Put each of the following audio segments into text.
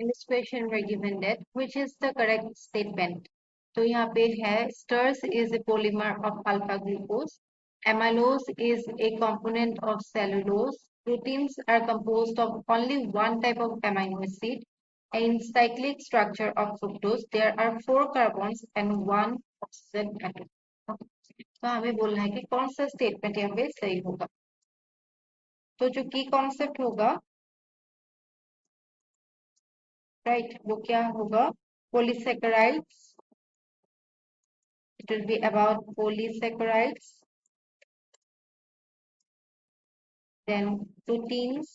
In this question we're given that which is the correct statement. तो यहाँ पे है stars is a polymer of alpha glucose. Amylose is a component of cellulose. Proteins are composed of only one type of amino acid. In cyclic structure of fructose, there are 4 carbons and 1 oxygen atom. तो हमें बोलना है कि कौन सा statement यहाँ पे सही होगा. तो जो की कॉन्सेप्ट होगा राइट वो क्या होगा, polysaccharides. It will be about polysaccharides, then proteins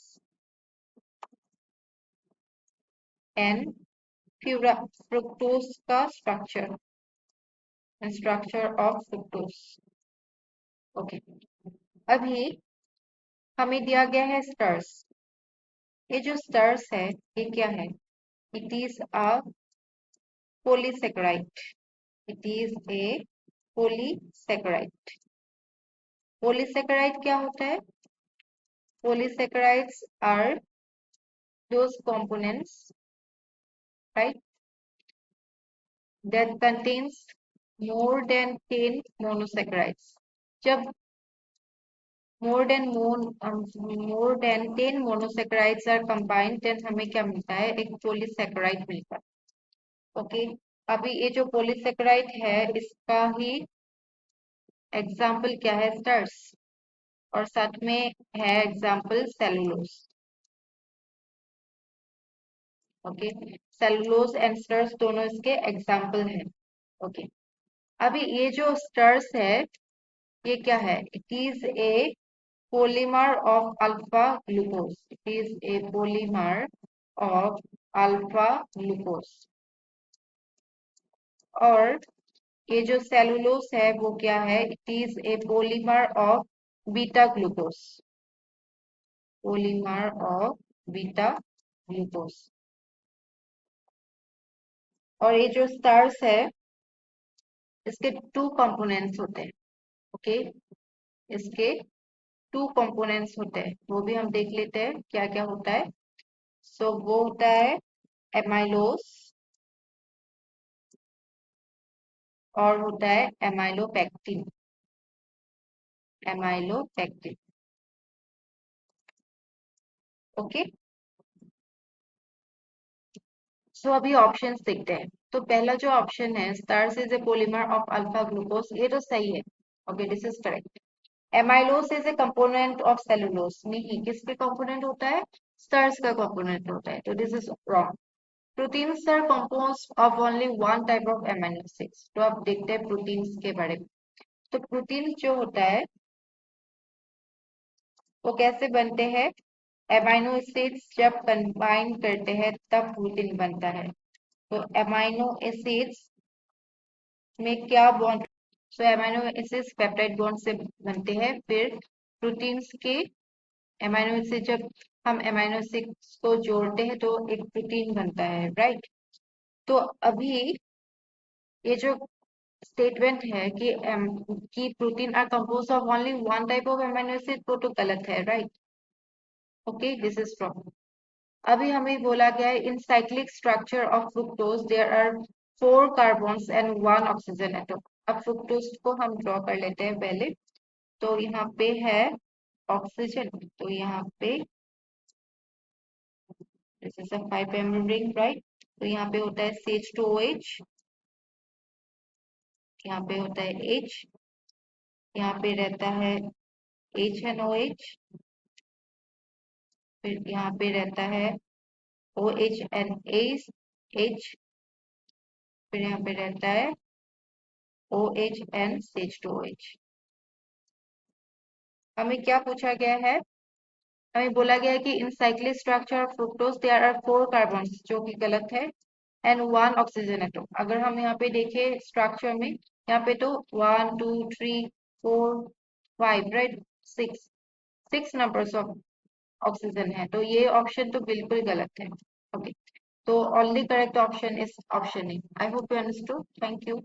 and fructose का structure and structure of fructose. Okay. अभी हमें दिया गया है stars. ये जो stars है ये क्या है? It is a polysaccharide. It is a polysaccharide. Polysaccharide क्या होता है? Polysaccharides are those components, right, that contains more than 10 monosaccharides. जब more than 10 monosaccharides are combined, then हमें क्या मिलता है? एक polysaccharide मिलता है. ओके, अभी ये जो polysaccharide है इसका ही एग्जाम्पल क्या है? स्टार्स. और साथ में है example cellulose. Okay, cellulose and stars दोनों इसके एग्जाम्पल हैं. ओके, अभी ये जो स्टार्स है ये क्या है? It is a polymer of alpha glucose. It is a polymer of alpha glucose. और ये जो सेलुलोज है वो क्या है? It is a polymer of beta glucose. Polymer of beta glucose. और ये जो स्टार्स है इसके 2 कंपोनेंट्स होते हैं. ओके, इसके 2 कंपोनेंट्स होते हैं, वो भी हम देख लेते हैं क्या क्या होता है. सो वो होता है एमाइलोज और होता है एमाइलोपेक्टिन. एमाइलोपेक्टिन. ओके, सो अभी ऑप्शंस देखते हैं. तो पहला जो ऑप्शन है stars is a polymer of alpha glucose, ये तो सही है. Okay, this is correct. Amylose is a component of cellulose, नहीं, किसके कंपोनेंट होता है? स्टार्स का कंपोनेंट होता है, तो this is wrong. Proteins are composed of only one type of amino acids. तो अब देखते हैं प्रोटीन्स के बारे में. तो प्रोटीन जो होता है वो कैसे बनते हैं? एमाइनो एसिड्स जब कंबाइन करते हैं तब प्रोटीन बनता है. तो एमाइनो एसिड्स में क्या बॉन्ड? सो एमाइनो एसिड्स पेप्टाइड बॉन्ड से बनते हैं. फिर प्रोटीन्स के एमाइनो एसिड जब हम एमाइनो एसिड्स को जोड़ते हैं तो एक प्रोटीन बनता है, राइट. तो अभी ये जो स्टेटमेंट है कि protein are compose of only one type of amino acid, वो तो गलत है, right. Okay, this is wrong. अभी हमें बोला गया है in cyclic structure of fructose there are 4 carbons and 1 oxygen atom. अब फ्रुक्टोज को हम ड्रॉ कर लेते हैं पहले. तो यहाँ पे है ऑक्सीजन, तो यहाँ पे this is a 5 ring, right. तो यहाँ पे होता है CH2OH, यहाँ पे होता है H, यहाँ पे रहता है HNOH, फिर यहाँ पे रहता है OHNH, फिर यहाँ पे रहता है OHNCH2OH. हमें क्या पूछा गया है? हमें बोला गया है कि in cyclic structure of fructose there are 4 carbons, जो कि गलत है, एंड 1 ऑक्सीजन एटम. अगर हम यहाँ पे देखें स्ट्रक्चर में, यहाँ पे तो 1 2 3 4 5, राइट, 6 नंबर्स ऑफ ऑक्सीजन है. तो ये ऑप्शन तो बिल्कुल गलत है. ओके, तो only correct option is option A. I hope you understood. Thank you.